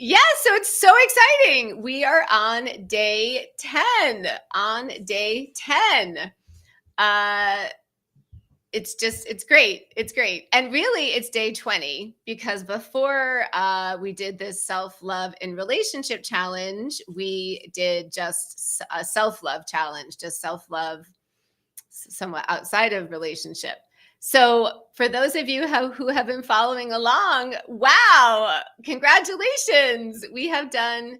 Yeah, so it's so exciting. We are on day 10. On day 10. Uh it's great. It's great. And really it's day 20 because before we did this self-love in relationship challenge, we did just a self-love challenge, just self-love somewhat outside of relationship. So, for those of you who have been following along, wow, congratulations. We have done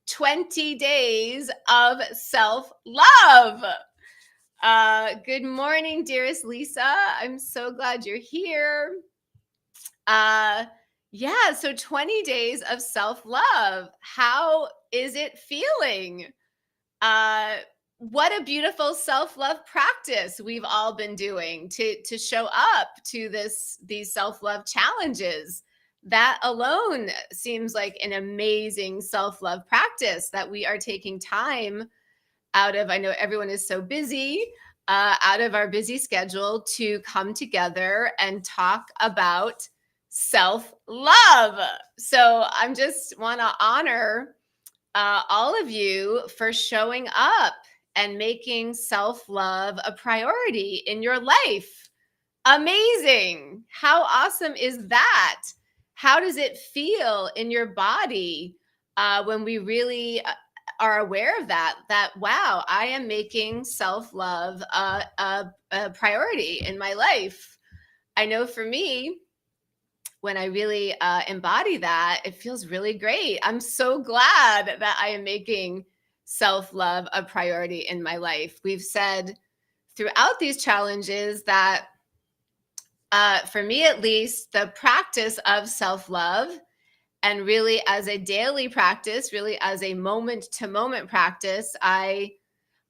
20 days of self love. Good morning, dearest Lisa. I'm so glad you're here. Yeah, so 20 days of self love. How is it feeling? Uh, what a beautiful self-love practice we've all been doing to show up to these self-love challenges. That alone seems like an amazing self-love practice that we are taking time out of. I know everyone is so busy, out of our busy schedule to come together and talk about self-love. So I'm just want to honor all of you for showing up and making self-love a priority in your life. Amazing. How awesome is that? How does it feel in your body when we really are aware of that, wow, I am making self-love a priority in my life. I know for me, when I really embody that, it feels really great. I'm so glad that I am making self-love a priority in my life. We've said throughout these challenges that, for me at least, the practice of self-love, and really as a daily practice, really as a moment-to-moment practice, I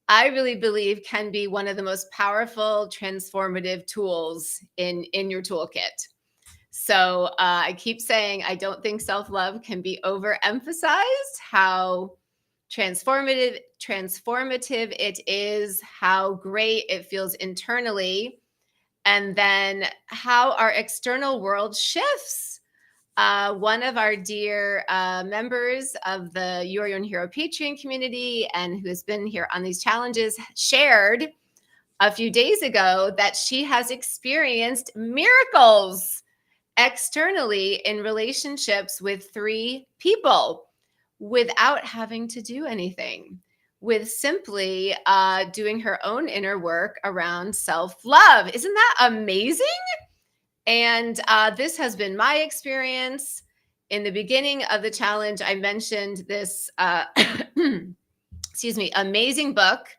really believe can be one of the most powerful transformative tools in your toolkit. So I keep saying I don't think self-love can be overemphasized, how transformative it is, how great it feels internally, and then how our external world shifts. One of our dear members of the You Are Your Own Hero Patreon community and who has been here on these challenges shared a few days ago that she has experienced miracles externally in relationships with 3 people without having to do anything, with simply doing her own inner work around self-love. Isn't that amazing? And this has been my experience. In the beginning of the challenge, I mentioned this, excuse me, amazing book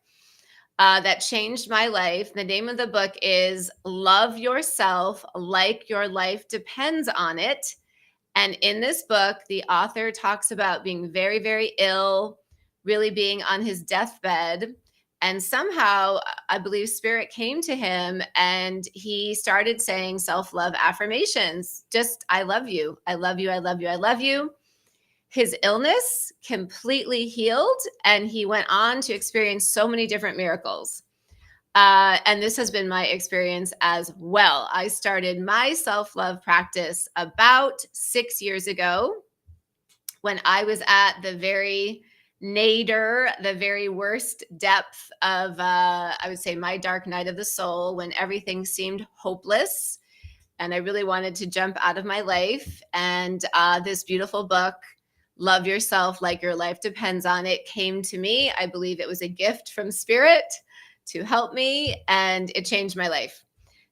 that changed my life. The name of the book is Love Yourself Like Your Life Depends on It. And in this book, the author talks about being very, very ill, really being on his deathbed. And somehow, I believe spirit came to him and he started saying self-love affirmations. Just, I love you. I love you. I love you. I love you. His illness completely healed, and he went on to experience so many different miracles. And this has been my experience as well. I started my self-love practice about 6 years ago when I was at the very nadir, the very worst depth of, I would say, my dark night of the soul, when everything seemed hopeless and I really wanted to jump out of my life. And this beautiful book, Love Yourself Like Your Life Depends on It, came to me. I believe it was a gift from spirit to help me, and it changed my life.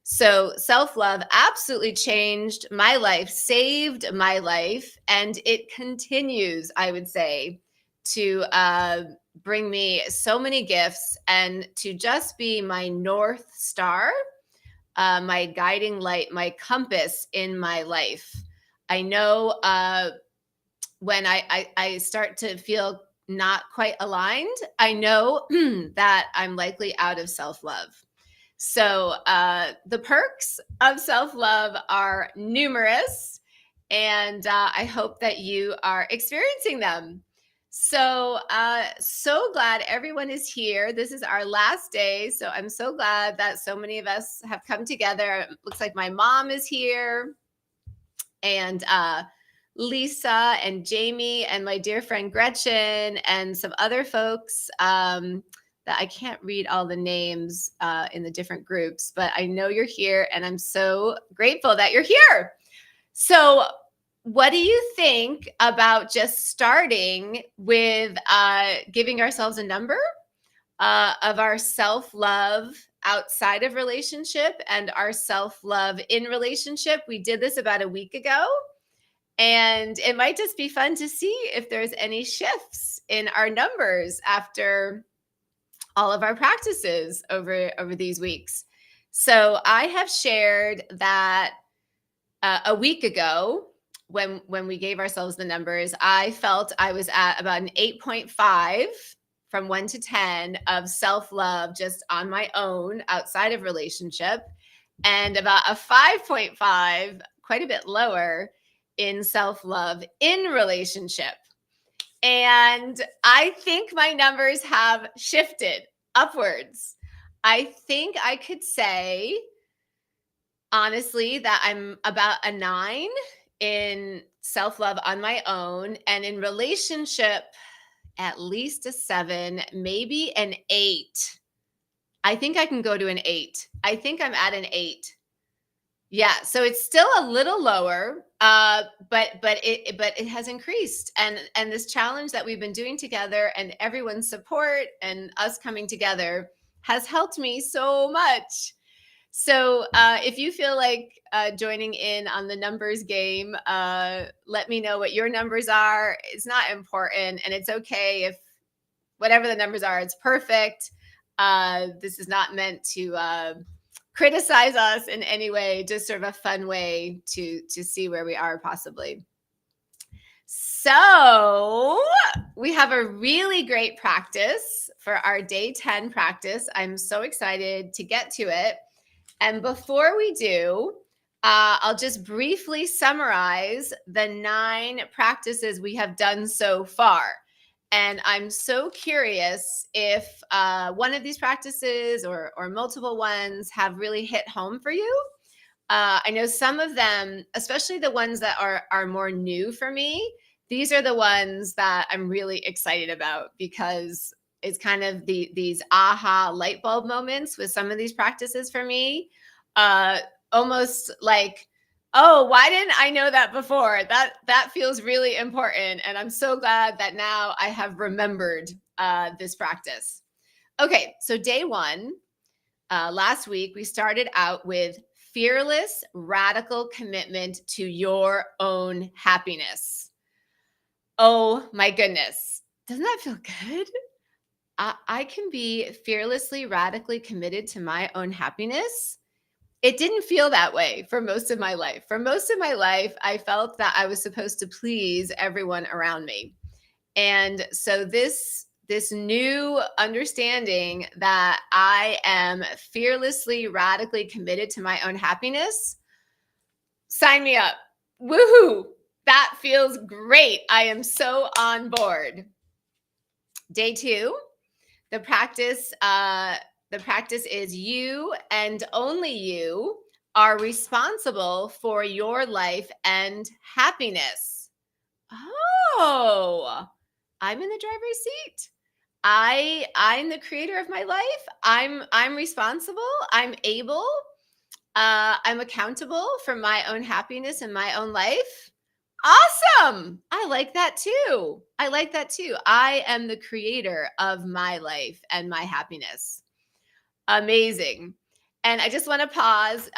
So self-love absolutely changed my life, saved my life, and it continues, I would say, to bring me so many gifts and to just be my North Star, my guiding light, my compass in my life. I know when I start to feel not quite aligned, I know that I'm likely out of self-love. So the perks of self-love are numerous, and I hope that you are experiencing them. So, so glad everyone is here. This is our last day, so I'm so glad that so many of us have come together. It looks like my mom is here, and Lisa and Jamie and my dear friend Gretchen and some other folks that I can't read all the names in the different groups, but I know you're here and I'm so grateful that you're here. So, what do you think about just starting with giving ourselves a number of our self love outside of relationship and our self love in relationship? We did this about a week ago. And it might just be fun to see if there's any shifts in our numbers after all of our practices over these weeks. So I have shared that a week ago, when we gave ourselves the numbers, I felt I was at about an 8.5 from 1 to 10 of self-love just on my own outside of relationship, and about a 5.5, quite a bit lower, in self-love in relationship. And I think my numbers have shifted upwards. I think I could say honestly that I'm about a 9 in self-love on my own, and in relationship at least a 7, maybe an 8. I think I can go to an 8. I think I'm at an 8. Yeah, so it's still a little lower, but it has increased, and this challenge that we've been doing together, and everyone's support, and us coming together has helped me so much. So if you feel like joining in on the numbers game, let me know what your numbers are. It's not important, and it's okay if whatever the numbers are, it's perfect. This is not meant to criticize us in any way, just sort of a fun way to see where we are possibly. So we have a really great practice for our day 10 practice. I'm so excited to get to it. And before we do, I'll just briefly summarize the 9 practices we have done so far. And I'm so curious if one of these practices or multiple ones have really hit home for you. I know some of them, especially the ones that are more new for me, these are the ones that I'm really excited about because it's kind of these aha light bulb moments with some of these practices for me. Almost like, oh, why didn't I know that before? That feels really important, and I'm so glad that now I have remembered this practice. Okay, so day 1, last week we started out with fearless, radical commitment to your own happiness. Oh my goodness, doesn't that feel good? I can be fearlessly, radically committed to my own happiness. It didn't feel that way for most of my life. For most of my life, I felt that I was supposed to please everyone around me. And so this new understanding that I am fearlessly, radically committed to my own happiness, sign me up. Woohoo! That feels great. I am so on board. Day 2, the practice is you and only you are responsible for your life and happiness. Oh, I'm in the driver's seat. I'm the creator of my life. I'm responsible. I'm able. I'm accountable for my own happiness and my own life. Awesome. I like that too. I like that too. I am the creator of my life and my happiness. Amazing. And I just want to pause.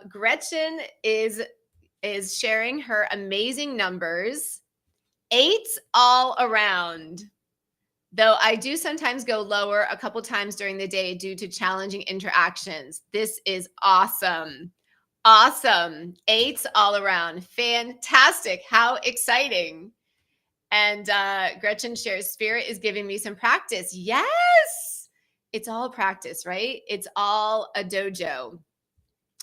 Gretchen is sharing her amazing numbers. 8s all around. Though I do sometimes go lower a couple times during the day due to challenging interactions. This is awesome. Awesome. 8s all around. Fantastic. How exciting. And Gretchen shares, Spirit is giving me some practice. Yes. It's all practice, right? It's all a dojo.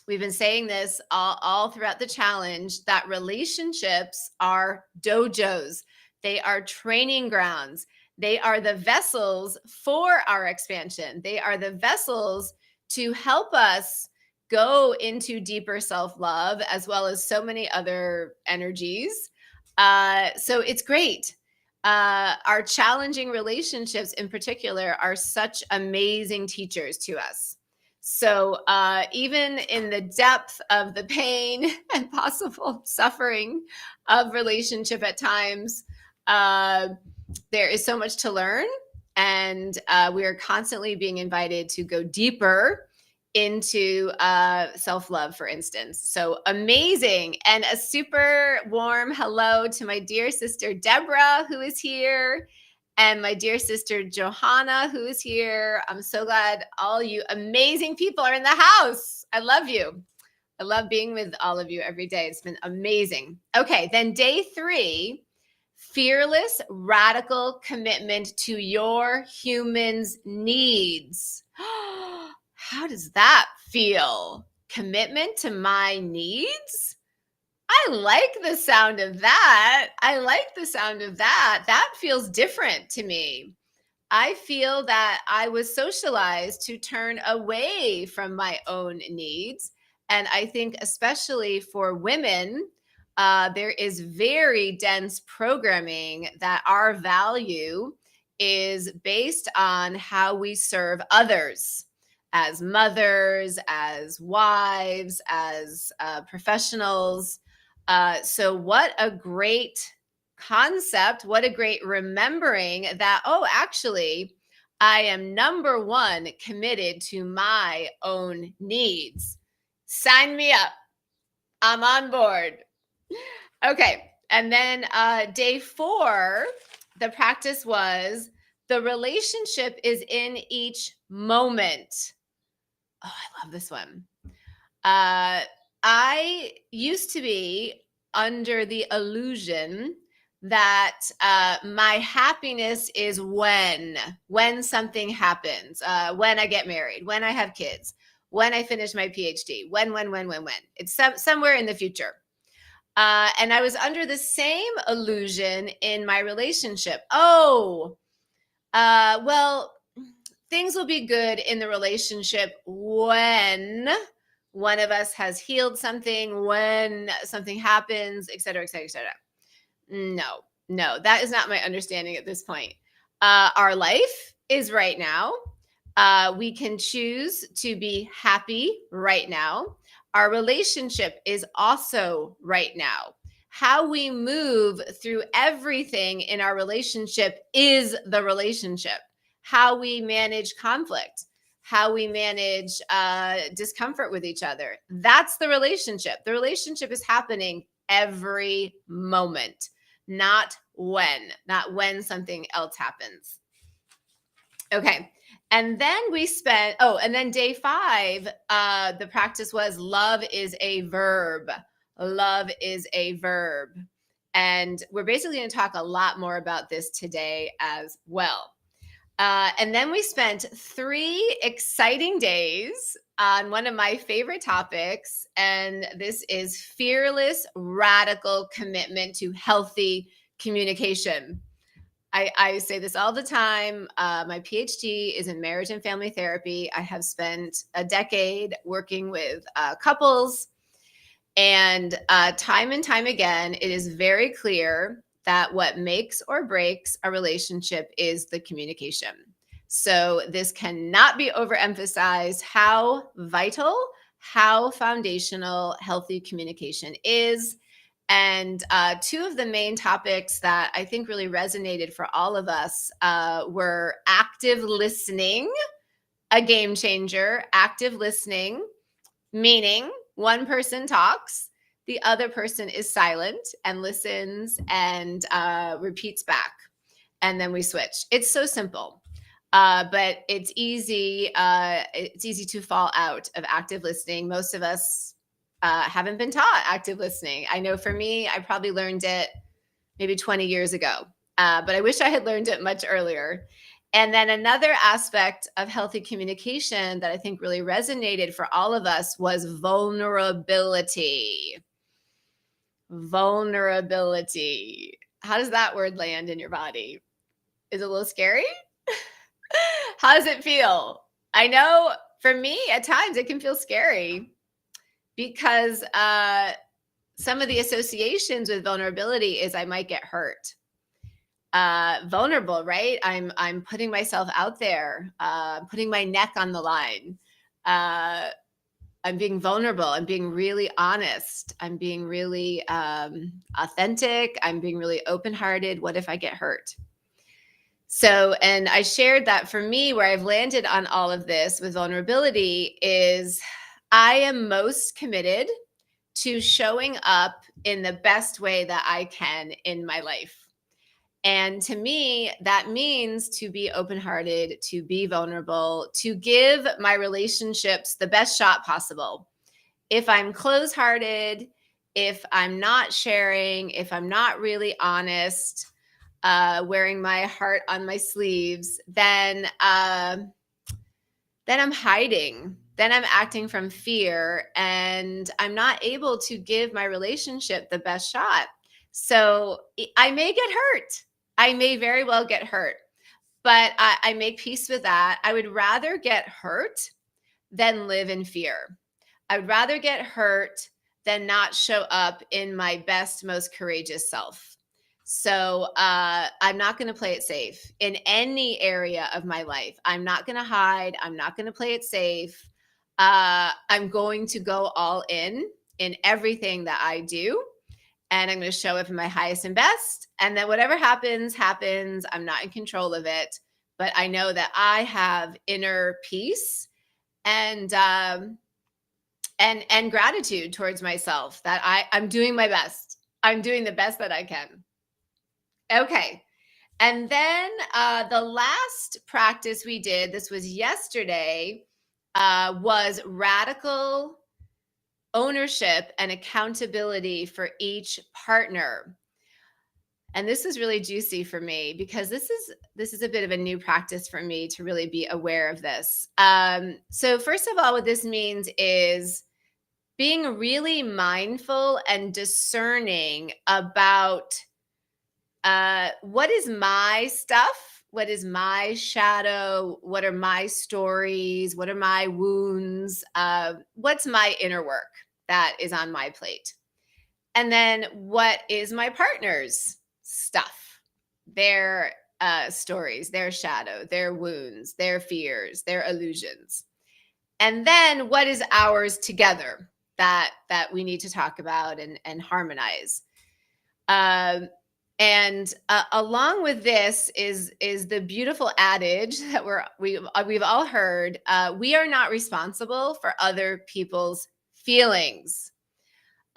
We've been saying this all throughout the challenge that relationships are dojos. They are training grounds. They are the vessels for our expansion. They are the vessels to help us go into deeper self-love, as well as so many other energies. So it's great. Our challenging relationships in particular are such amazing teachers to us. So even in the depth of the pain and possible suffering of relationship at times, uh, there is so much to learn. And we are constantly being invited to go deeper into self love, for instance. So amazing. And a super warm hello to my dear sister Deborah, who is here, and my dear sister Johanna, who is here. I'm so glad all you amazing people are in the house. I love you. I love being with all of you every day. It's been amazing. Okay, then day 3, fearless, radical commitment to your human's needs. How does that feel? Commitment to my needs? I like the sound of that. I like the sound of that. That feels different to me. I feel that I was socialized to turn away from my own needs. And I think, especially for women, there is very dense programming that our value is based on how we serve others as mothers, as wives, as professionals. So, what a great concept. What a great remembering that, oh, actually, I am number one committed to my own needs. Sign me up. I'm on board. Okay. And then day 4, the practice was the relationship is in each moment. Oh, I love this one. I used to be under the illusion that my happiness is when something happens, when I get married, when I have kids, when I finish my PhD, when. It's somewhere in the future. And I was under the same illusion in my relationship. Oh, well, things will be good in the relationship when one of us has healed something, when something happens, et cetera, et cetera, et cetera. No, that is not my understanding at this point. Our life is right now. We can choose to be happy right now. Our relationship is also right now. How we move through everything in our relationship is the relationship. How we manage conflict, how we manage discomfort with each other. That's the relationship. The relationship is happening every moment, not when something else happens. Okay. And then and then day 5, the practice was love is a verb. Love is a verb. And we're basically going to talk a lot more about this today as well. And then we spent 3 exciting days on one of my favorite topics, and this is fearless, radical commitment to healthy communication. I say this all the time. My PhD is in marriage and family therapy. I have spent a decade working with couples, and time again, it is very clear that what makes or breaks a relationship is the communication. So this cannot be overemphasized how vital, how foundational healthy communication is. And 2 of the main topics that I think really resonated for all of us were active listening, a game changer, active listening, meaning one person talks, the other person is silent and listens and repeats back. And then we switch. It's so simple. But it's easy. It's easy to fall out of active listening. Most of us haven't been taught active listening. I know for me, I probably learned it maybe 20 years ago, but I wish I had learned it much earlier. And then another aspect of healthy communication that I think really resonated for all of us was vulnerability. Vulnerability. How does that word land in your body? Is it a little scary? How does it feel? I know for me, at times it can feel scary because some of the associations with vulnerability is I might get hurt. Vulnerable, right? I'm putting myself out there, putting my neck on the line. I'm being vulnerable. I'm being really honest. I'm being really authentic. I'm being really open-hearted. What if I get hurt? So, and I shared that for me, where I've landed on all of this with vulnerability is I am most committed to showing up in the best way that I can in my life. And to me, that means to be open hearted, to be vulnerable, to give my relationships the best shot possible. If I'm close hearted, if I'm not sharing, if I'm not really honest, wearing my heart on my sleeves, then I'm hiding. Then I'm acting from fear, and I'm not able to give my relationship the best shot. So I may get hurt. I may very well get hurt, but I make peace with that. I would rather get hurt than live in fear. I would rather get hurt than not show up in my best, most courageous self. So I'm not going to play it safe in any area of my life. I'm not going to hide. I'm not going to play it safe. I'm going to go all in everything that I do. And I'm going to show up in my highest and best. And then whatever happens, happens. I'm not in control of it. But I know that I have inner peace and and gratitude towards myself that I'm doing my best. I'm doing the best that I can. Okay. And then the last practice we did, this was yesterday, was radical ownership and accountability for each partner. And this is really juicy for me because this is a bit of a new practice for me to really be aware of this. So first of all, what this means is being really mindful and discerning about what is my stuff, what is my shadow, what are my stories, what are my wounds, what's my inner work that is on my plate. And then what is my partner's stuff, their stories, their shadow, their wounds, their fears, their illusions. And then what is ours together that we need to talk about and harmonize. And along with this is the beautiful adage that we've all heard: we are not responsible for other people's feelings.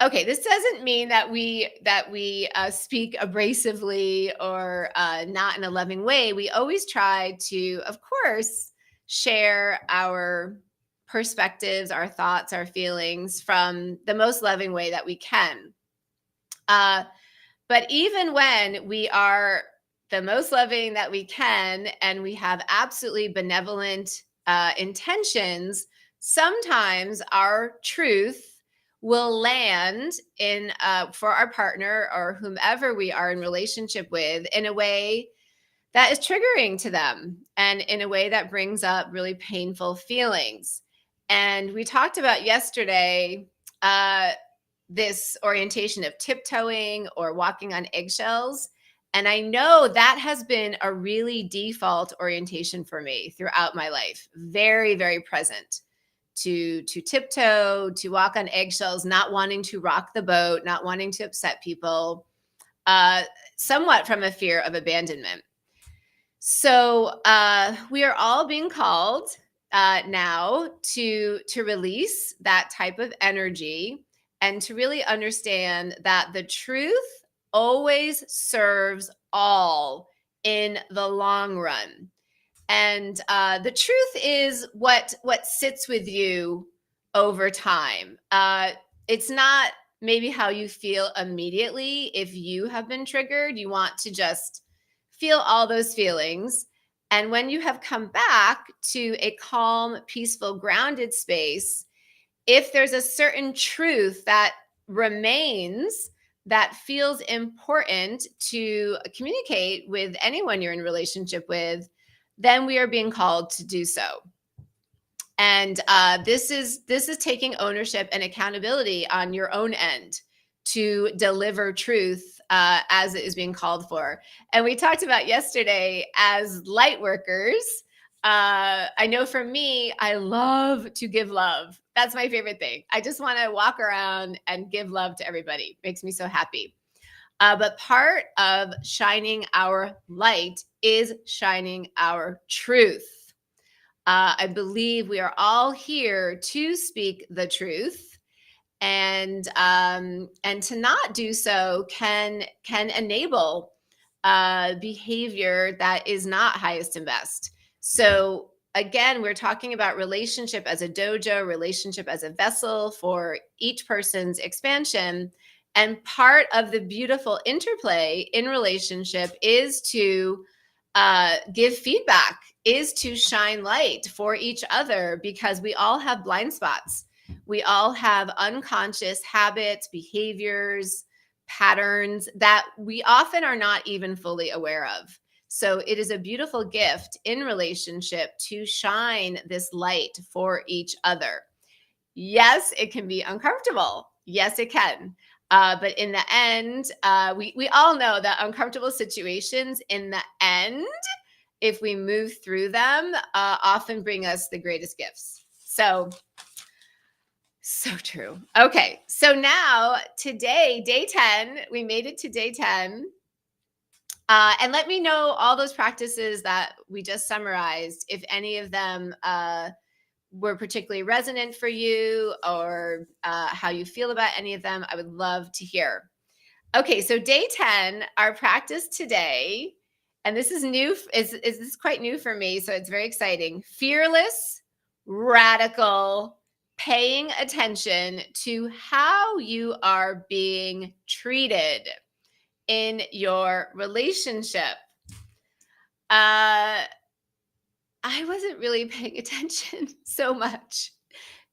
Okay, this doesn't mean that we speak abrasively or not in a loving way. We always try to, of course, share our perspectives, our thoughts, our feelings from the most loving way that we can. But even when we are the most loving that we can and we have absolutely benevolent intentions, sometimes our truth will land in for our partner or whomever we are in relationship with in a way that is triggering to them and in a way that brings up really painful feelings. And we talked about yesterday this orientation of tiptoeing or walking on eggshells. And I know that has been a really default orientation for me throughout my life. Very, very present to tiptoe, to walk on eggshells, not wanting to rock the boat, not wanting to upset people, somewhat from a fear of abandonment. So we are all being called now to release that type of energy and to really understand that the truth always serves all in the long run. And the truth is what sits with you over time. It's not maybe how you feel immediately. If you have been triggered, you want to just feel all those feelings. And when you have come back to a calm, peaceful, grounded space, if there's a certain truth that remains that feels important to communicate with anyone you're in relationship with, then we are being called to do so. And this is taking ownership and accountability on your own end to deliver truth as it is being called for. And we talked about yesterday as light workers. I know for me, I love to give love. That's my favorite thing. I just want to walk around and give love to everybody. Makes me so happy. But part of shining our light is shining our truth. I believe we are all here to speak the truth, and to not do so can enable behavior that is not highest and best. So again, we're talking about relationship as a dojo, relationship as a vessel for each person's expansion. And part of the beautiful interplay in relationship is to give feedback, is to shine light for each other, because we all have blind spots. We all have unconscious habits, behaviors, patterns that we often are not even fully aware of. So it is a beautiful gift in relationship to shine this light for each other. Yes, it can be uncomfortable. Yes, it can. But in the end, we all know that uncomfortable situations in the end, if we move through them, often bring us the greatest gifts. So true. Okay. So now today, day 10, we made it to day 10. And let me know all those practices that we just summarized, if any of them were particularly resonant for you, or how you feel about any of them. I would love to hear. Okay. So day 10, our practice today, and this is new, is this is quite new for me. So it's very exciting. Fearless, radical, paying attention to how you are being treated in your relationship. I wasn't really paying attention so much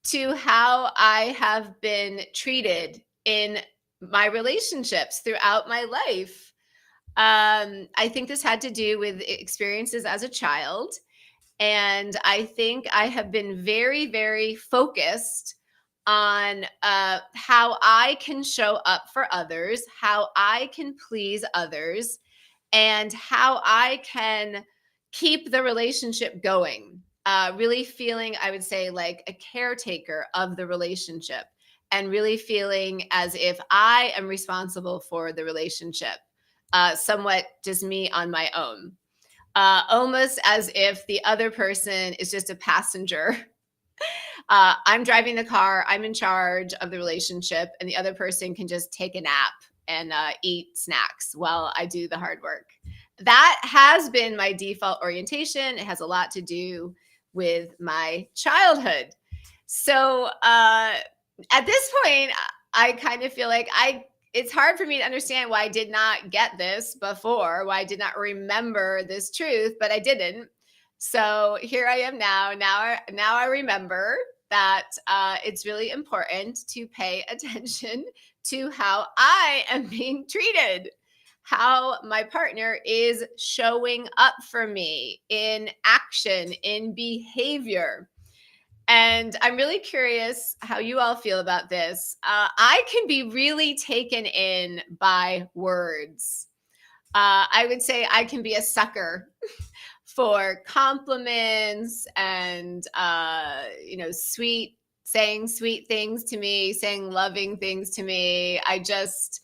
to how I have been treated in my relationships throughout my life. I think this had to do with experiences as a child. And I think I have been very, very focused on how I can show up for others, how I can please others, and how I can keep the relationship going. Really feeling, I would say, like a caretaker of the relationship, and really feeling as if I am responsible for the relationship, somewhat just me on my own. Almost as if the other person is just a passenger. I'm driving the car, I'm in charge of the relationship, and the other person can just take a nap and eat snacks while I do the hard work. That has been my default orientation. It has a lot to do with my childhood. So at this point, I kind of feel like it's hard for me to understand why I did not get this before, why I did not remember this truth, but I didn't. So here I am now. Now I remember that it's really important to pay attention to how I am being treated, how my partner is showing up for me in action, in behavior. And I'm really curious how you all feel about this. I can be really taken in by words. I would say I can be a sucker for compliments and, saying sweet things to me, saying loving things to me. I just,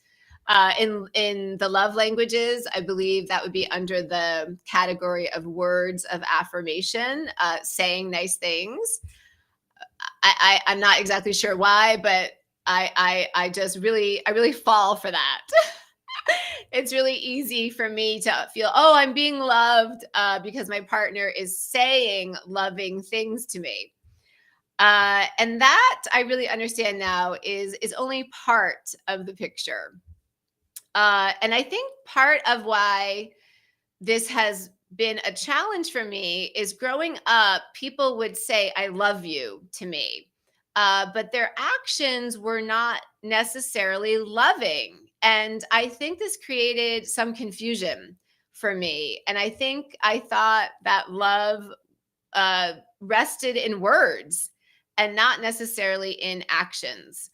in the love languages, I believe that would be under the category of words of affirmation, saying nice things. I'm not exactly sure why, but I just really, I really fall for that. It's really easy for me to feel, oh, I'm being loved because my partner is saying loving things to me. And that I really understand now is only part of the picture. And I think part of why this has been a challenge for me is growing up, people would say, I love you to me. But their actions were not necessarily loving. And I think this created some confusion for me. And I think I thought that love rested in words and not necessarily in actions.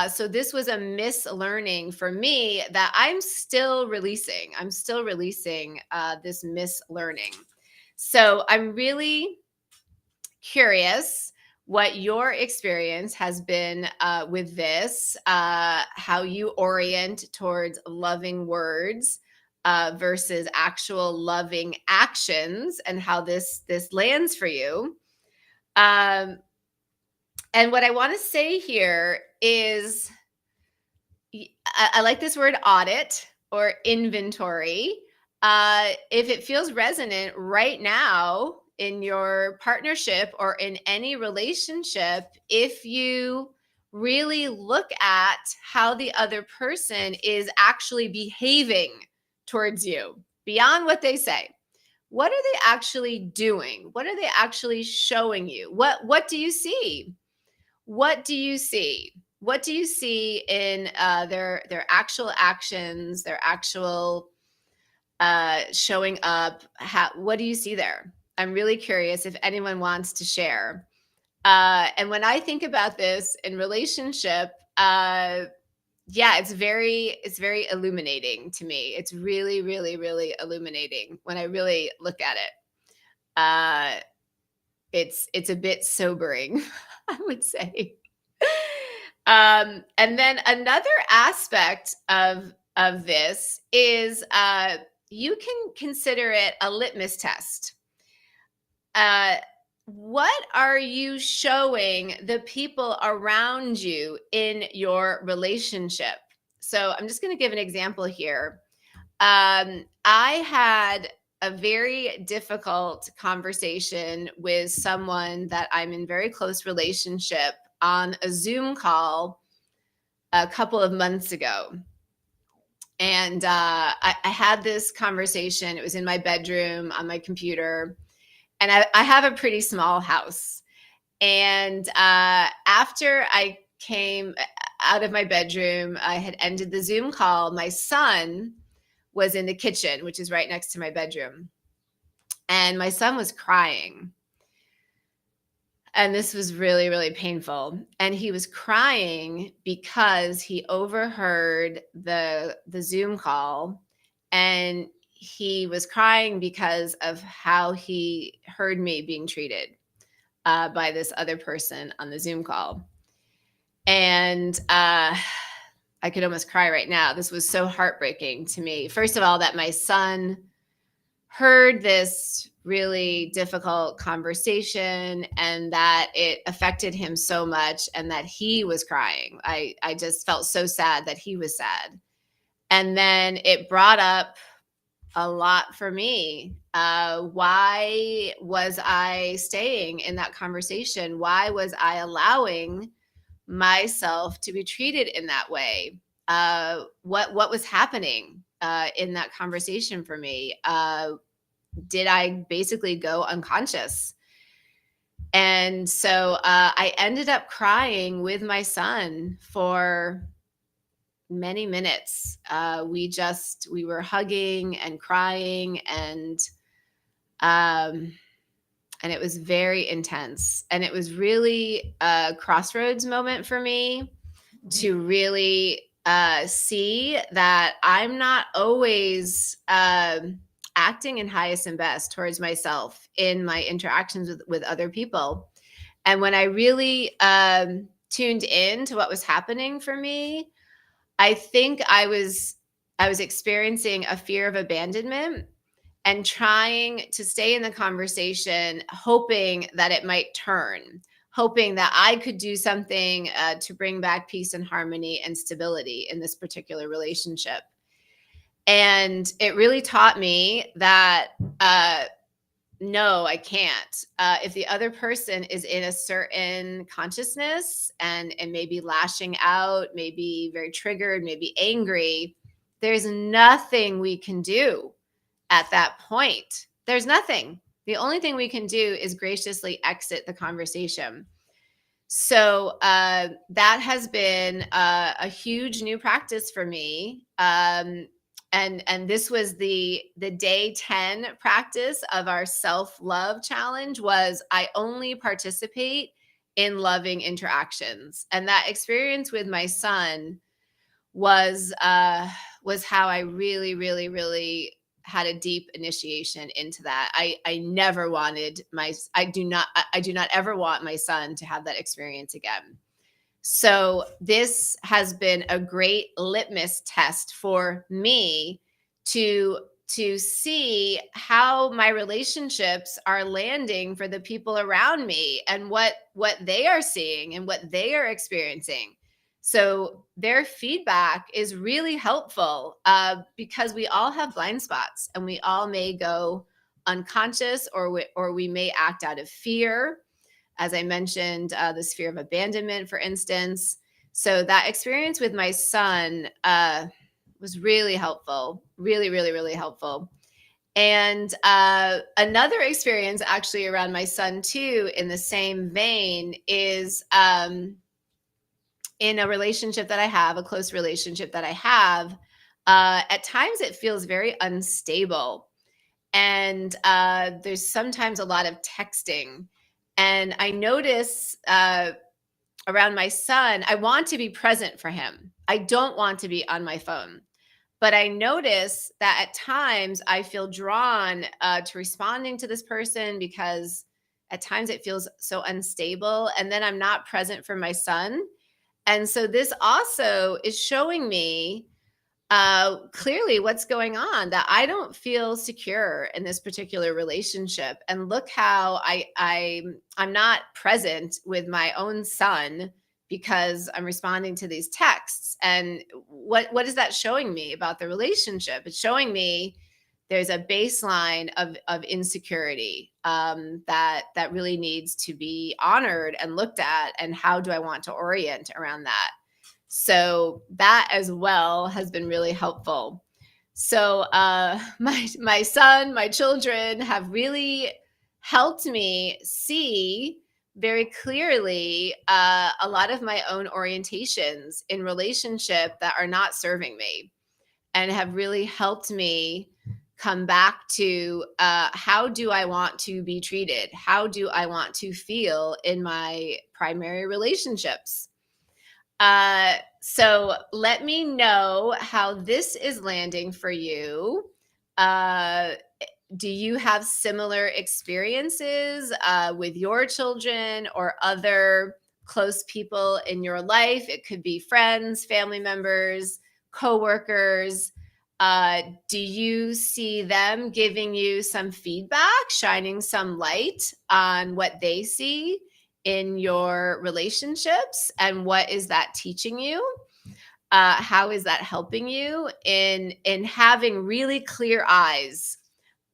So this was a mislearning for me that I'm still releasing. I'm still releasing this mislearning. So I'm really curious what your experience has been with this, how you orient towards loving words versus actual loving actions, and how this lands for you. Um, and what I want to say here is I like this word audit or inventory. If it feels resonant right now in your partnership or in any relationship, if you really look at how the other person is actually behaving towards you beyond what they say, what are they actually doing? What are they actually showing you? What do you see? What do you see? What do you see in their actual actions, their actual showing up? What do you see there? I'm really curious if anyone wants to share. And when I think about this in relationship, yeah, it's very illuminating to me. It's really, really, really illuminating when I really look at it. Uh, it's a bit sobering, I would say. And then another aspect of this is you can consider it a litmus test. Uh, what are you showing the people around you in your relationship? So I'm just going to give an example here. I had a very difficult conversation with someone that I'm in very close relationship on a Zoom call a couple of months ago. And I had this conversation. It was in my bedroom on my computer. And I have a pretty small house. And after I came out of my bedroom, I had ended the Zoom call. My son was in the kitchen, which is right next to my bedroom. And my son was crying. And this was really, really painful. And he was crying because he overheard the Zoom call, and he was crying because of how he heard me being treated by this other person on the Zoom call. And I could almost cry right now. This was so heartbreaking to me. First of all, that my son heard this really difficult conversation and that it affected him so much and that he was crying. I just felt so sad that he was sad. And then it brought up a lot for me. Why was I staying in that conversation? Why was I allowing myself to be treated in that way? What was happening in that conversation for me? Did I basically go unconscious? And so I ended up crying with my son for many minutes. We were hugging and crying, um, and it was very intense. And it was really a crossroads moment for me to really see that I'm not always acting in highest and best towards myself in my interactions with other people. And when I really tuned in to what was happening for me, I think I was experiencing a fear of abandonment and trying to stay in the conversation, hoping that it might turn, hoping that I could do something to bring back peace and harmony and stability in this particular relationship. And it really taught me that no, I can't. If the other person is in a certain consciousness and maybe lashing out, maybe very triggered, maybe angry, there's nothing we can do at that point. There's nothing. The only thing we can do is graciously exit the conversation. So that has been a huge new practice for me. And this was the day 10 practice of our self-love challenge. Was I only participate in loving interactions. And that experience with my son was how I really, really, really had a deep initiation into that. I never wanted I do not ever want my son to have that experience again. So this has been a great litmus test for me to see how my relationships are landing for the people around me, and what they are seeing and what they are experiencing. So their feedback is really helpful, because we all have blind spots, and we all may go unconscious, or we may act out of fear, as I mentioned, this fear of abandonment, for instance. So that experience with my son was really helpful, really, really, really helpful. And another experience actually around my son too, in the same vein, is in a relationship that I have, a close relationship that I have. At times it feels very unstable, and there's sometimes a lot of texting. And I notice around my son, I want to be present for him. I don't want to be on my phone. But I notice that at times I feel drawn to responding to this person, because at times it feels so unstable. And then I'm not present for my son. And so this also is showing me clearly what's going on, that I don't feel secure in this particular relationship. And look how I'm not present with my own son, because I'm responding to these texts. And what is that showing me about the relationship? It's showing me there's a baseline of insecurity, that really needs to be honored and looked at. And how do I want to orient around that? So that as well has been really helpful. So my son, my children have really helped me see very clearly a lot of my own orientations in relationship that are not serving me, and have really helped me come back to how do I want to be treated? How do I want to feel in my primary relationships? So let me know how this is landing for you. Uh, do you have similar experiences with your children or other close people in your life? It could be friends, family members, coworkers. Do you see them giving you some feedback, shining some light on what they see in your relationships, and what is that teaching you? How is that helping you in having really clear eyes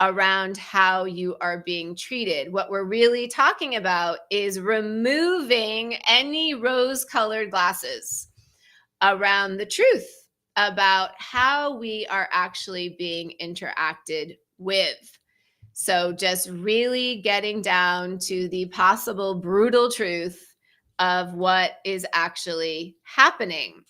around how you are being treated? What we're really talking about is removing any rose-colored glasses around the truth about how we are actually being interacted with. So just really getting down to the possible brutal truth of what is actually happening.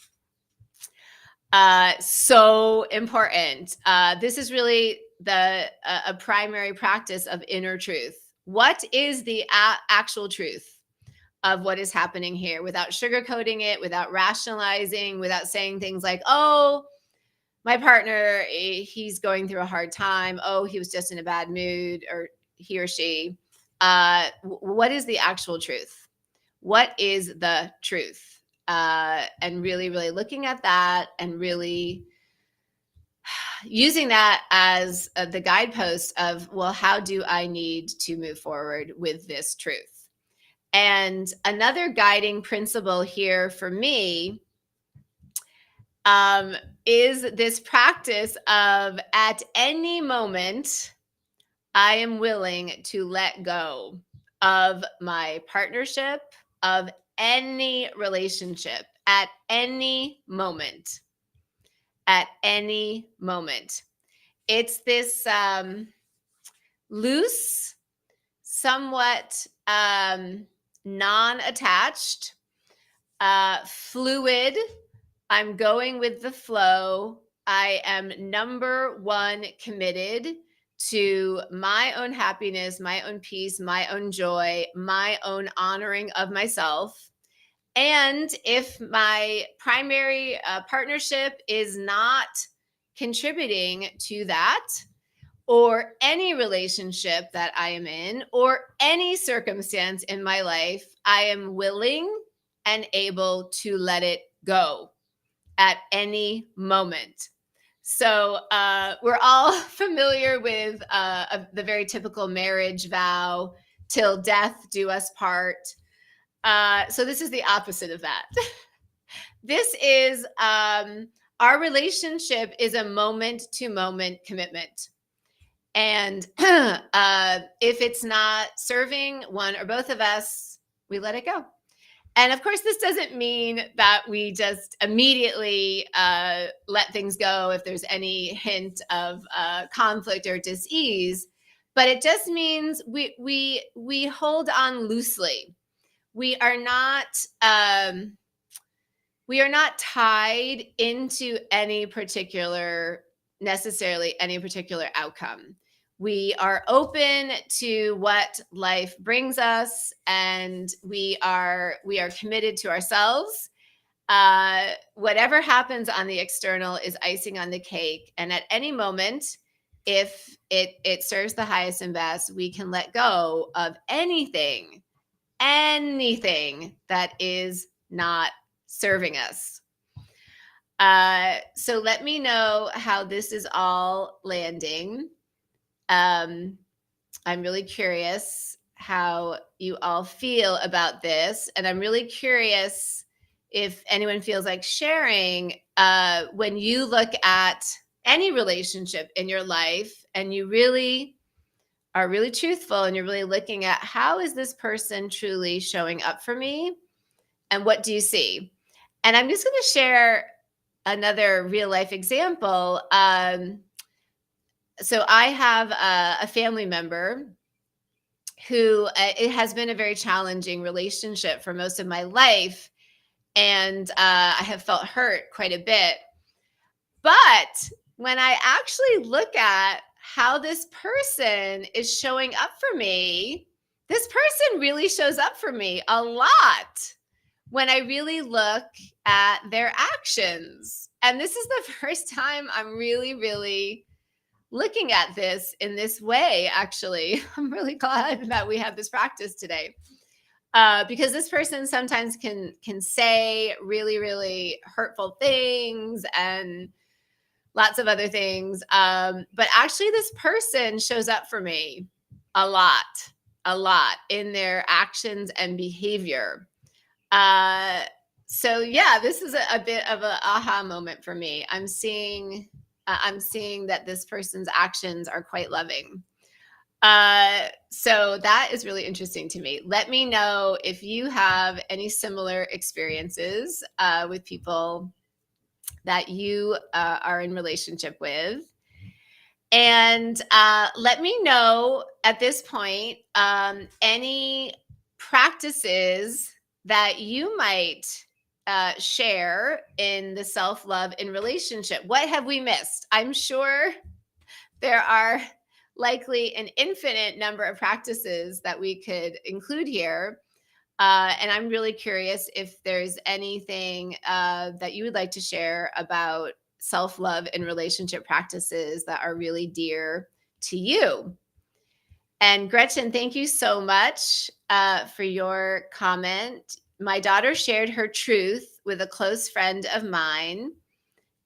So important. This is really a primary practice of inner truth. What is the actual truth of what is happening here, without sugarcoating it, without rationalizing, without saying things like, oh, my partner, he's going through a hard time. Oh, he was just in a bad mood, or he or she. What is the actual truth? What is the truth? And really, really looking at that, and really using that as the guidepost of, well, how do I need to move forward with this truth? And another guiding principle here for me is this practice of, at any moment, I am willing to let go of my partnership, of any relationship, at any moment. At any moment. It's this loose, somewhat non-attached, fluid. I'm going with the flow. I am number one committed to my own happiness, my own peace, my own joy, my own honoring of myself. And if my primary partnership is not contributing to that, or any relationship that I am in, or any circumstance in my life, I am willing and able to let it go at any moment. So we're all familiar with the very typical marriage vow, till death do us part. So this is the opposite of that. This is our relationship is a moment to moment commitment. And if it's not serving one or both of us, we let it go. And of course, this doesn't mean that we just immediately let things go if there's any hint of conflict or dis-ease, but it just means we hold on loosely. We are not tied into necessarily any particular outcome. We are open to what life brings us, and we are committed to ourselves. Whatever happens on the external is icing on the cake, and at any moment, if it serves the highest and best, we can let go of anything that is not serving us. So let me know how this is all landing. I'm really curious how you all feel about this. And I'm really curious if anyone feels like sharing when you look at any relationship in your life and you really are really truthful and you're really looking at how is this person truly showing up for me and what do you see? And I'm just going to share another real life example. So I have a family member who it has been a very challenging relationship for most of my life. And I have felt hurt quite a bit. But when I actually look at how this person is showing up for me, this person really shows up for me a lot when I really look at their actions. And this is the first time I'm really, really looking at this in this way, actually. I'm really glad that we have this practice today. Because this person sometimes can say really, really hurtful things and lots of other things. But actually, this person shows up for me a lot in their actions and behavior. So yeah, this is a bit of an aha moment for me. I'm seeing that this person's actions are quite loving. So that is really interesting to me. Let me know if you have any similar experiences with people that you are in relationship with. And let me know at this point any practices that you might share in the self-love in relationship. What have we missed? I'm sure there are likely an infinite number of practices that we could include here. And I'm really curious if there's anything that you would like to share about self-love and relationship practices that are really dear to you. And Gretchen, thank you so much for your comment. My daughter shared her truth with a close friend of mine,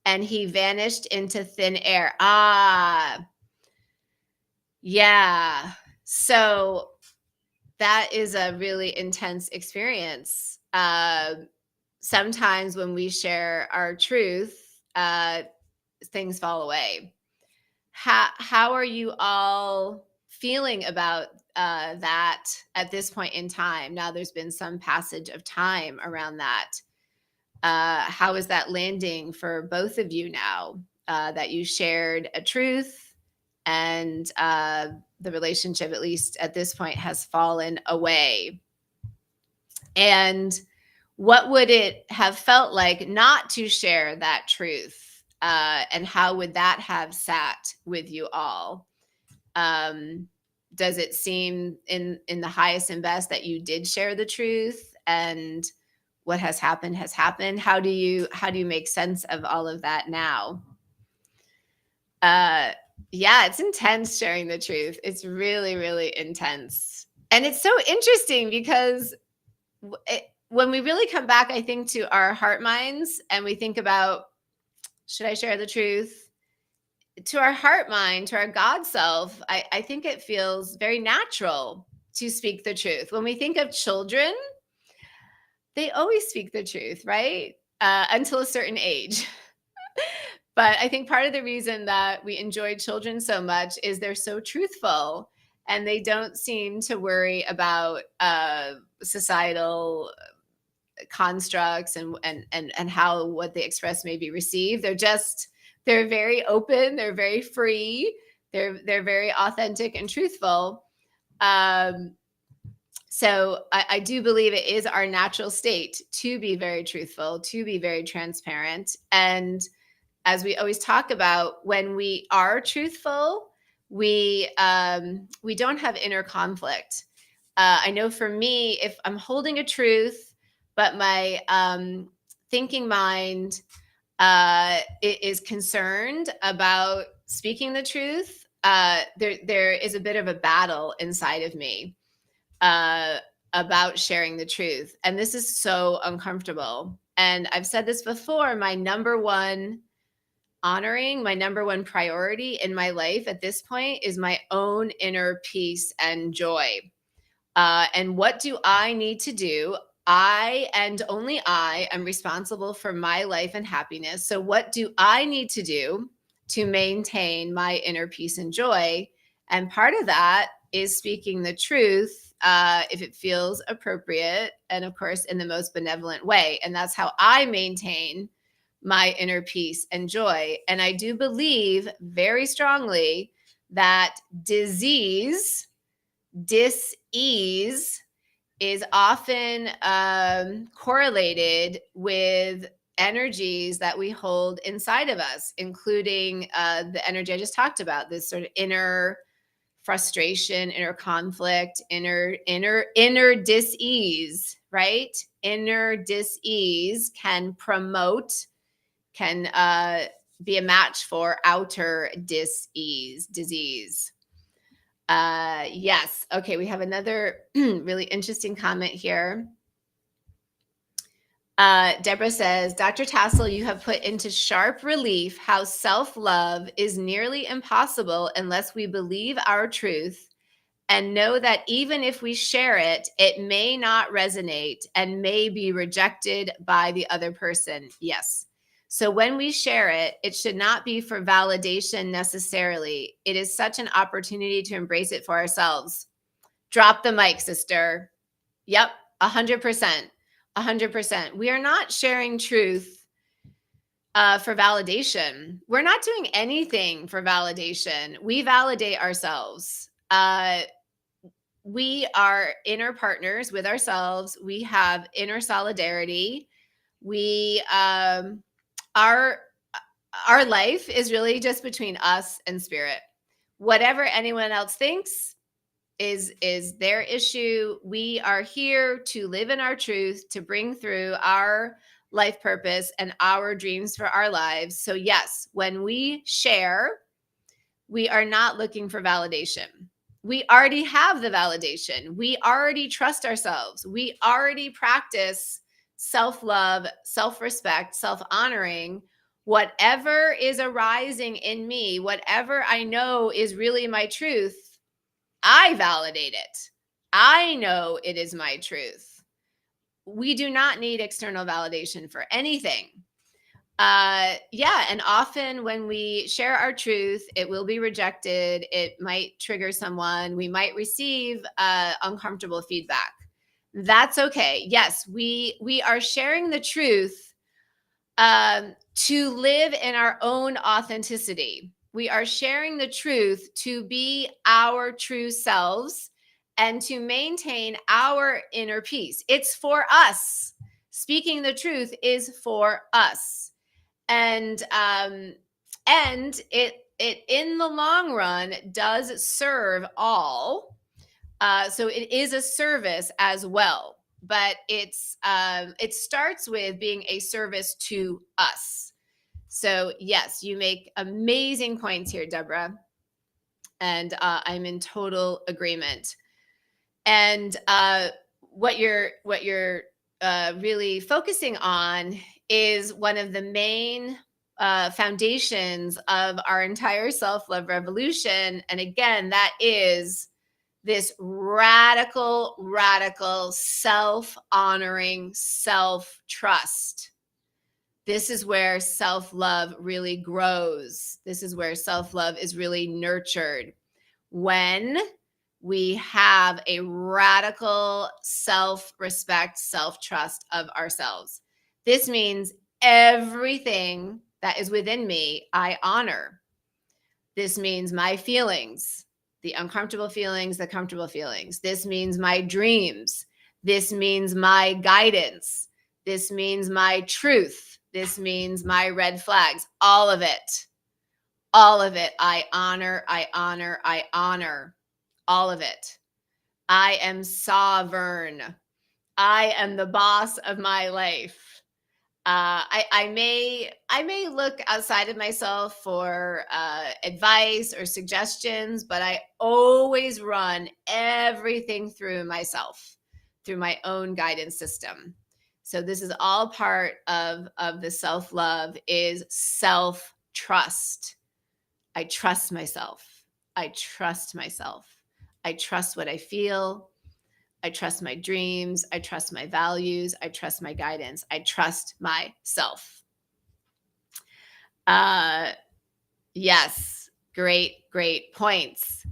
and he vanished into thin air. Yeah. So that is a really intense experience. Sometimes when we share our truth, things fall away. How are you all feeling about that at this point in time? Now there's been some passage of time around that. How is that landing for both of you now that you shared a truth and the relationship, at least at this point, has fallen away? And what would it have felt like not to share that truth? And how would that have sat with you all? Does it seem in the highest and best that you did share the truth, and what has happened has happened? How do you make sense of all of that now? Uh, yeah, it's intense sharing the truth. It's really, really intense. And it's so interesting because when we really come back, I think, to our heart minds and we think about, should I share the truth? To our heart mind, to our God self, I think it feels very natural to speak the truth. When we think of children, they always speak the truth, right? Until a certain age. But I think part of the reason that we enjoy children so much is they're so truthful and they don't seem to worry about societal constructs and how what they express may be received. They're very open, they're very free, they're very authentic and truthful. So I do believe it is our natural state to be very truthful, to be very transparent. And as we always talk about, when we are truthful, we don't have inner conflict. I know for me, if I'm holding a truth, but my thinking mind is concerned about speaking the truth, there is a bit of a battle inside of me uh, about sharing the truth. And this is so uncomfortable. And I've said this before, my number one priority in my life at this point is my own inner peace and joy. And what do I need to do? I and only I am responsible for my life and happiness. So, what do I need to do to maintain my inner peace and joy? And part of that is speaking the truth if it feels appropriate, and of course, in the most benevolent way. And that's how I maintain my inner peace and joy. And I do believe very strongly that dis-ease is often correlated with energies that we hold inside of us, including the energy I just talked about, this sort of inner frustration, inner conflict, inner dis-ease, right? Inner dis-ease can be a match for outer disease. Yes. Okay. We have another really interesting comment here. Deborah says, Dr. Tassel, you have put into sharp relief how self-love is nearly impossible unless we believe our truth and know that even if we share it, it may not resonate and may be rejected by the other person. Yes. So when we share it, it should not be for validation necessarily. It is such an opportunity to embrace it for ourselves. Drop the mic, sister. Yep, 100%. 100%. We are not sharing truth for validation. We're not doing anything for validation. We validate ourselves. We are inner partners with ourselves. We have inner solidarity. We our life is really just between us and spirit. Whatever anyone else thinks is their issue. We are here to live in our truth, to bring through our life purpose and our dreams for our lives. So yes, when we share, we are not looking for validation. We already have the validation. We already trust ourselves. We already practice self-love, self-respect, self-honoring. Whatever is arising in me, whatever I know is really my truth, I validate it. I know it is my truth. We do not need external validation for anything. And often when we share our truth, it will be rejected. It might trigger someone. We might receive uncomfortable feedback. That's okay. Yes, we are sharing the truth to live in our own authenticity. We are sharing the truth to be our true selves and to maintain our inner peace. It's for us. Speaking the truth is for us. And it it in the long run does serve all. So it is a service as well, but it starts with being a service to us. So yes, you make amazing points here, Deborah, and I'm in total agreement. And what you're really focusing on is one of the main foundations of our entire self-love revolution. And again, that is this radical self-honoring self-trust. This is where self-love really grows. This is where self-love is really nurtured. When we have a radical self-respect, self-trust of ourselves. This means everything that is within me, I honor. This means my feelings, the uncomfortable feelings, the comfortable feelings. This means my dreams. This means my guidance. This means my truth. This means my red flags. All of it. All of it. I honor, I honor, I honor. All of it. I am sovereign. I am the boss of my life. I may look outside of myself for advice or suggestions, but I always run everything through myself, through my own guidance system. So this is all part of the self-love is self-trust. I trust myself. I trust myself. I trust what I feel. I trust my dreams. I trust my values. I trust my guidance. I trust myself. Yes, great points.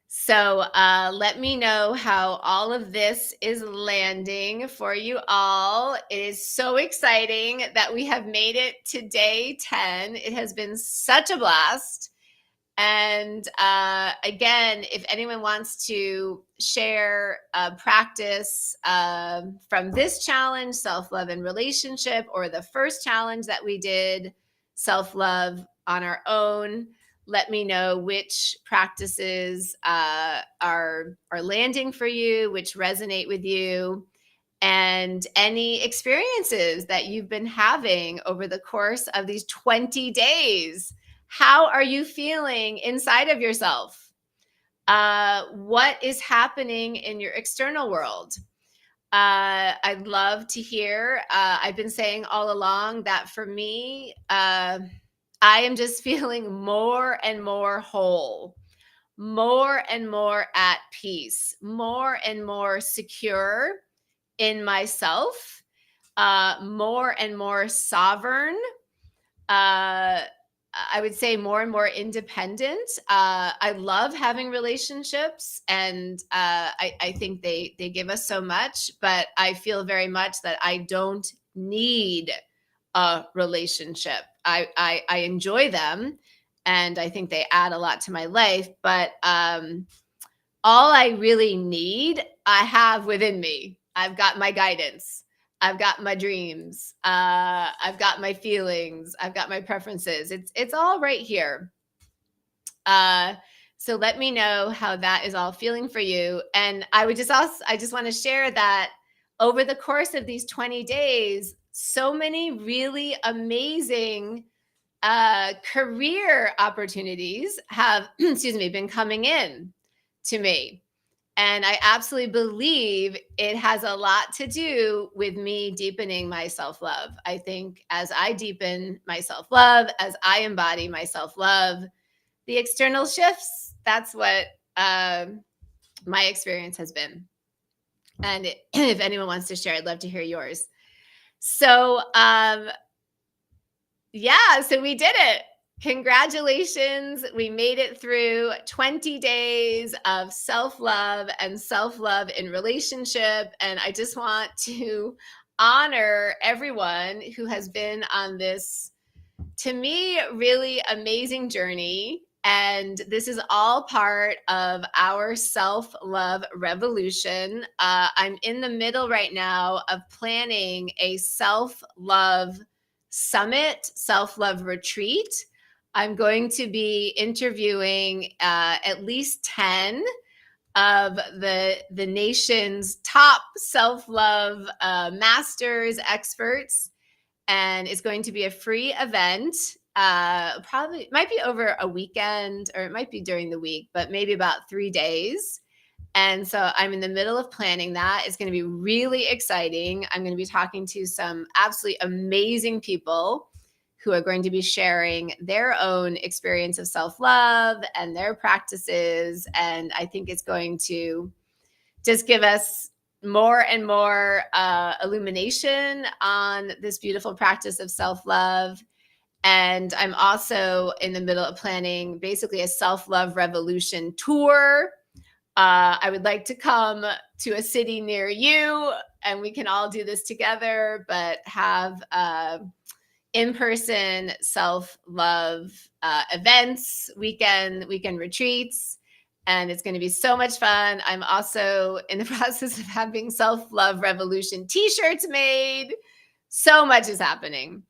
So let me know how all of this is landing for you all. It is so exciting that we have made it to day 10. It has been such a blast. And again, if anyone wants to share a practice from this challenge, self-love and relationship, or the first challenge that we did, self-love on our own, let me know which practices are landing for you, which resonate with you, and any experiences that you've been having over the course of these 20 days. How are you feeling inside of yourself? What is happening in your external world? I'd love to hear. I've been saying all along that for me, I am just feeling more and more whole, more and more at peace, more and more secure in myself, more and more sovereign. I would say more and more independent. I love having relationships, and I think they give us so much. But I feel very much that I don't need a relationship. I enjoy them, and I think they add a lot to my life. But all I really need, I have within me. I've got my guidance. I've got my dreams. I've got my feelings. I've got my preferences. It's all right here. So let me know how that is all feeling for you. And I just want to share that over the course of these 20 days, so many really amazing career opportunities have, excuse me, been coming in to me. And I absolutely believe it has a lot to do with me deepening my self-love. I think as I deepen my self-love, as I embody my self-love, the external shifts. That's what my experience has been. And if anyone wants to share, I'd love to hear yours. So yeah, so we did it. Congratulations. We made it through 20 days of self-love and self-love in relationship. And I just want to honor everyone who has been on this, to me, really amazing journey. And this is all part of our self-love revolution. I'm in the middle right now of planning a self-love summit, self-love retreat. I'm going to be interviewing at least 10 of the nation's top self-love masters, experts, and it's going to be a free event. Probably might be over a weekend, or it might be during the week, but maybe about 3 days. And so I'm in the middle of planning that. It's going to be really exciting. I'm going to be talking to some absolutely amazing people who are going to be sharing their own experience of self-love and their practices. And I think it's going to just give us more and more illumination on this beautiful practice of self-love. And I'm also in the middle of planning basically a self-love revolution tour. I would like to come to a city near you and we can all do this together, but have in-person self-love events, weekend retreats, and it's going to be so much fun. I'm also in the process of having self-love revolution t-shirts made. So much is happening.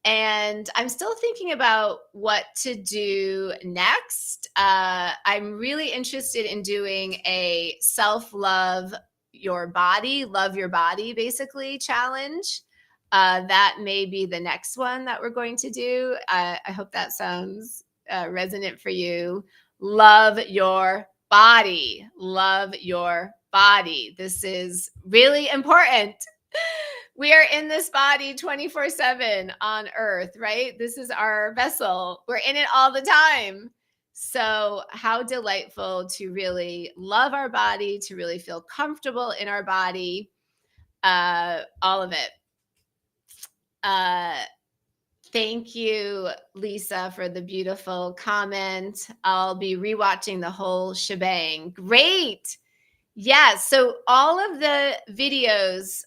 And I'm still thinking about what to do next. I'm really interested in doing a self-love your body, love your body, basically challenge. That may be the next one that we're going to do. I hope that sounds resonant for you. Love your body. Love your body. This is really important. We are in this body 24/7 on earth, right? This is our vessel. We're in it all the time. So how delightful to really love our body, to really feel comfortable in our body, all of it. Thank you, Lisa, for the beautiful comment. I'll be rewatching the whole shebang. Great. Yeah, so all of the videos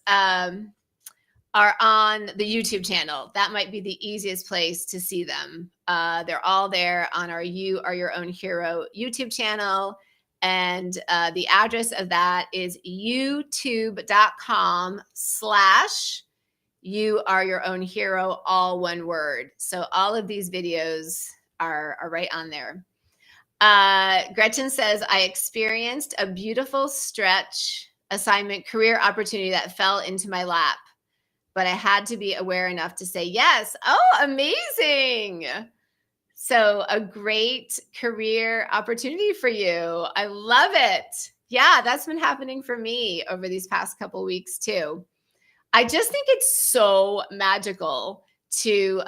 are on the YouTube channel. That might be the easiest place to see them. They're all there on our You Are Your Own Hero YouTube channel. And the address of that is youtube.com/You Are Your Own Hero, all one word. So all of these videos are right on there. Gretchen says, I experienced a beautiful stretch assignment career opportunity that fell into my lap, but I had to be aware enough to say yes. Oh, amazing. So a great career opportunity for you. I love it. Yeah, that's been happening for me over these past couple weeks too. I just think it's so magical to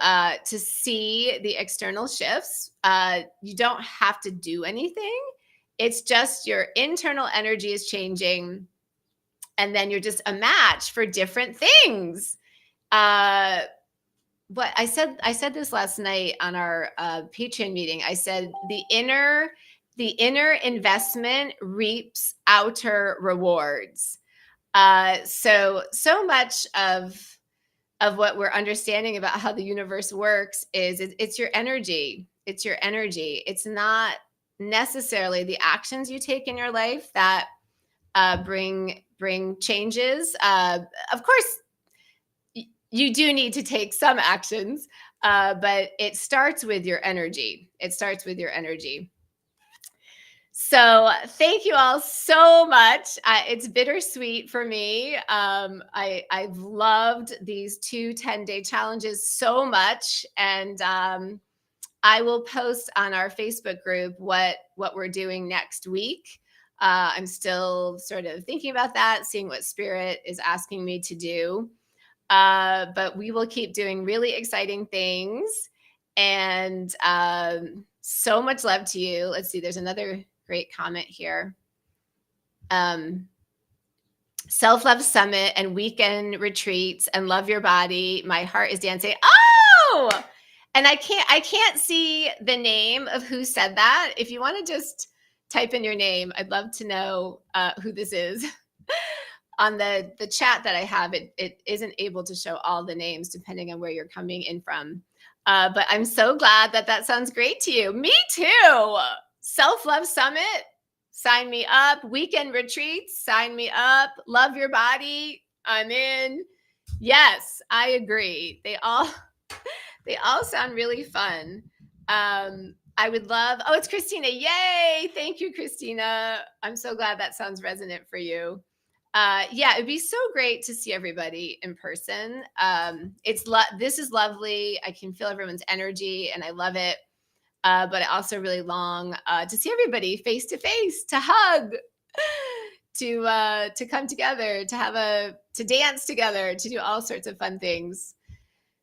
see the external shifts. You don't have to do anything. It's just your internal energy is changing, and then you're just a match for different things. What I said this last night on our Patreon meeting. I said the inner investment reaps outer rewards. So much of what we're understanding about how the universe works is it's your energy. It's your energy. It's not necessarily the actions you take in your life that bring changes. Of course, you do need to take some actions, but it starts with your energy. It starts with your energy. So thank you all so much. It's bittersweet for me. I've loved these 2 10-day challenges so much. And I will post on our Facebook group what we're doing next week. I'm still sort of thinking about that, seeing what Spirit is asking me to do. But we will keep doing really exciting things. And so much love to you. Let's see, there's another great comment here. Self-love summit and weekend retreats and love your body. My heart is dancing. Oh, and I can't see the name of who said that. If you want to just type in your name, I'd love to know who this is. On the chat that I have, it isn't able to show all the names depending on where you're coming in from. But I'm so glad that sounds great to you. Me too. Self-love summit, sign me up. Weekend retreats, sign me up. Love your body, I'm in. Yes, I agree. They all sound really fun. I would love, oh, it's Christina. Yay. Thank you, Christina. I'm so glad that sounds resonant for you. Yeah, it'd be so great to see everybody in person. This is lovely. I can feel everyone's energy and I love it. But I also really long to see everybody face to face, to hug, to come together, to dance together, to do all sorts of fun things.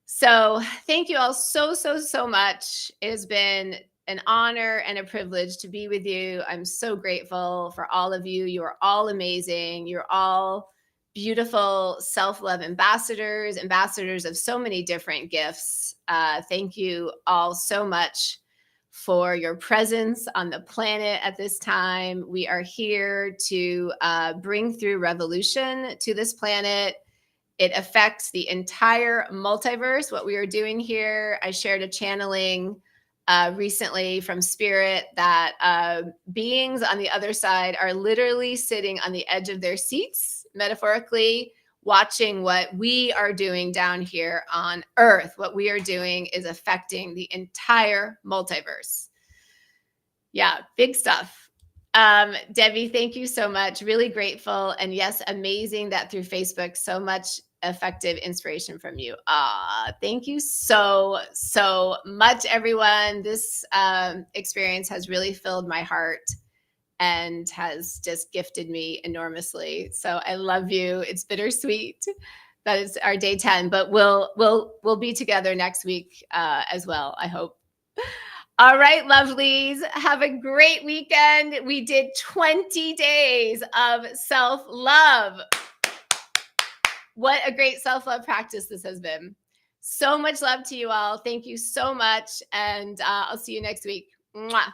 So thank you all so much. It has been an honor and a privilege to be with you. I'm so grateful for all of you. You are all amazing. You're all beautiful self-love ambassadors, ambassadors of so many different gifts. Thank you all so much for your presence on the planet at this time. We are here to bring through revolution to this planet. It affects the entire multiverse, what we are doing here. I shared a channeling recently from Spirit that beings on the other side are literally sitting on the edge of their seats, metaphorically, watching what we are doing down here on Earth. What we are doing is affecting the entire multiverse. Yeah, big stuff. Debbie, thank you so much. Really grateful. And yes, amazing that through Facebook, so much effective inspiration from you. Thank you so much, everyone. This experience has really filled my heart and has just gifted me enormously. So I love you. It's bittersweet. That is our day 10, but we'll be together next week as well, I hope. All right, lovelies. Have a great weekend. We did 20 days of self-love. What a great self-love practice this has been. So much love to you all. Thank you so much. And I'll see you next week. Mwah.